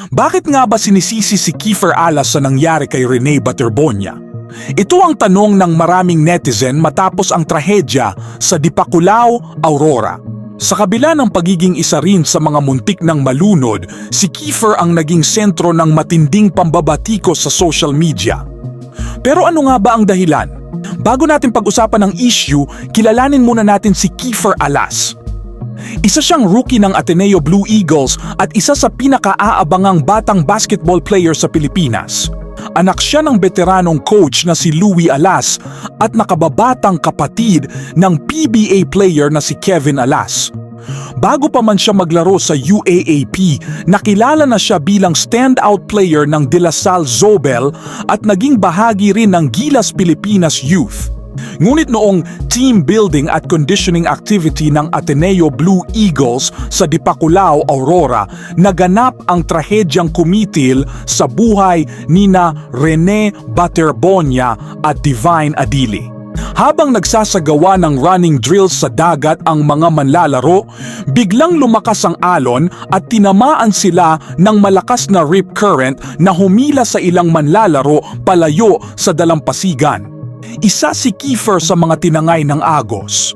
Bakit nga ba sinisisi si Kiefer Alas sa nangyari kay Rene Baterbonia? Ito ang tanong ng maraming netizen matapos ang trahedya sa Dipaculao, Aurora. Sa kabila ng pagiging isa rin sa mga muntik ng malunod, si Kiefer ang naging sentro ng matinding pambabatikos sa social media. Pero ano nga ba ang dahilan? Bago natin pag-usapan ang issue, kilalanin muna natin si Kiefer Alas. Isa siyang rookie ng Ateneo Blue Eagles at isa sa pinaka-aabangang batang basketball player sa Pilipinas. Anak siya ng veteranong coach na si Louie Alas at nakababatang kapatid ng PBA player na si Kevin Alas. Bago pa man siya maglaro sa UAAP, nakilala na siya bilang standout player ng De La Salle Zobel at naging bahagi rin ng Gilas Pilipinas Youth. Ngunit noong team building at conditioning activity ng Ateneo Blue Eagles sa Dipaculao, Aurora, naganap ang trahedyang kumitil sa buhay nina Rene Baterbonia at Divine Adili. Habang nagsasagawa ng running drills sa dagat ang mga manlalaro, biglang lumakas ang alon at tinamaan sila ng malakas na rip current na humila sa ilang manlalaro palayo sa dalampasigan. Isa si Kiefer sa mga tinangay ng agos.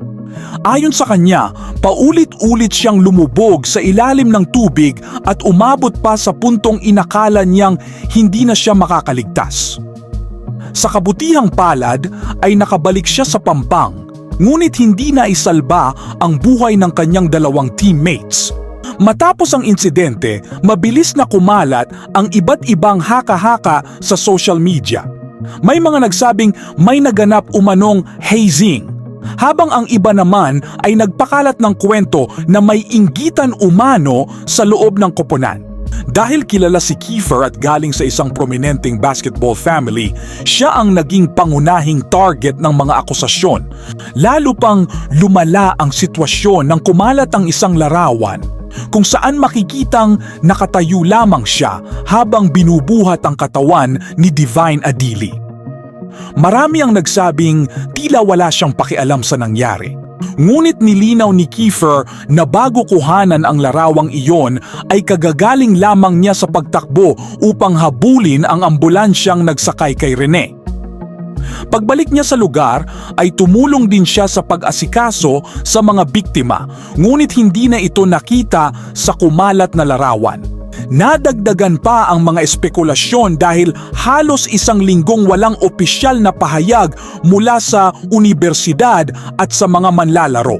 Ayon sa kanya, paulit-ulit siyang lumubog sa ilalim ng tubig at umabot pa sa puntong inakala niyang hindi na siya makakaligtas. Sa kabutihang palad ay nakabalik siya sa Pampang, ngunit hindi na isalba ang buhay ng kanyang dalawang teammates. Matapos ang insidente, mabilis na kumalat ang iba't ibang haka-haka sa social media. May mga nagsabing may naganap umanong hazing, habang ang iba naman ay nagpakalat ng kwento na may inggitan umano sa loob ng koponan. Dahil kilala si Kiefer at galing sa isang prominenteng basketball family, siya ang naging pangunahing target ng mga akusasyon. Lalo pang lumala ang sitwasyon nang kumalat ang isang larawan kung saan makikitang nakatayo lamang siya habang binubuhat ang katawan ni Divine Adili. Marami ang nagsabing tila wala siyang pakialam sa nangyari. Ngunit nilinaw ni Kiefer na bago kuhanan ang larawang iyon ay kagagaling lamang niya sa pagtakbo upang habulin ang ambulansyang nagsakay kay Rene. Pagbalik niya sa lugar ay tumulong din siya sa pag-asikaso sa mga biktima, ngunit hindi na ito nakita sa kumalat na larawan. Nadagdagan pa ang mga espekulasyon dahil halos isang linggong walang opisyal na pahayag mula sa unibersidad at sa mga manlalaro.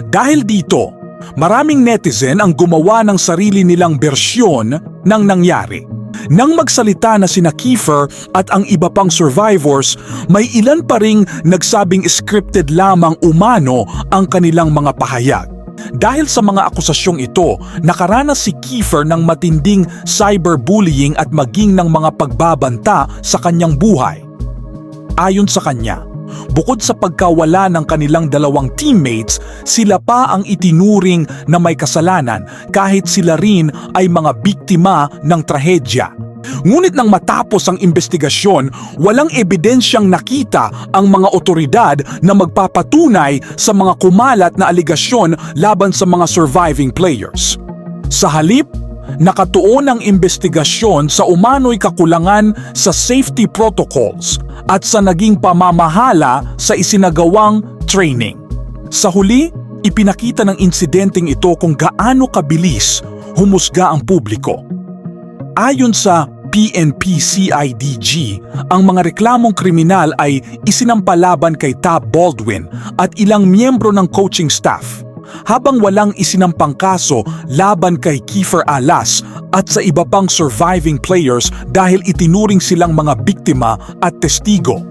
Dahil dito, maraming netizen ang gumawa ng sarili nilang bersyon ng nangyari. Nang magsalita na sina Kiefer at ang iba pang survivors, may ilan pa ring nagsabing scripted lamang umano ang kanilang mga pahayag. Dahil sa mga akusasyong ito, nakaranas si Kiefer ng matinding cyberbullying at maging ng mga pagbabanta sa kanyang buhay. Ayon sa kanya, bukod sa pagkawala ng kanilang dalawang teammates, sila pa ang itinuring na may kasalanan kahit sila rin ay mga biktima ng trahedya. Ngunit nang matapos ang investigasyon, walang ebidensyang nakita ang mga otoridad na magpapatunay sa mga kumalat na aligasyon laban sa mga surviving players. Sa halip, nakatuon ang investigasyon sa umano'y kakulangan sa safety protocols at sa naging pamamahala sa isinagawang training. Sa huli, ipinakita ng insidenteng ito kung gaano kabilis humusga ang publiko. Ayon sa PNP-CIDG, ang mga reklamong kriminal ay isinampalaban kay Tab Baldwin at ilang miyembro ng coaching staff, habang walang isinampang kaso laban kay Kiefer Alas at sa iba pang surviving players dahil itinuring silang mga biktima at testigo.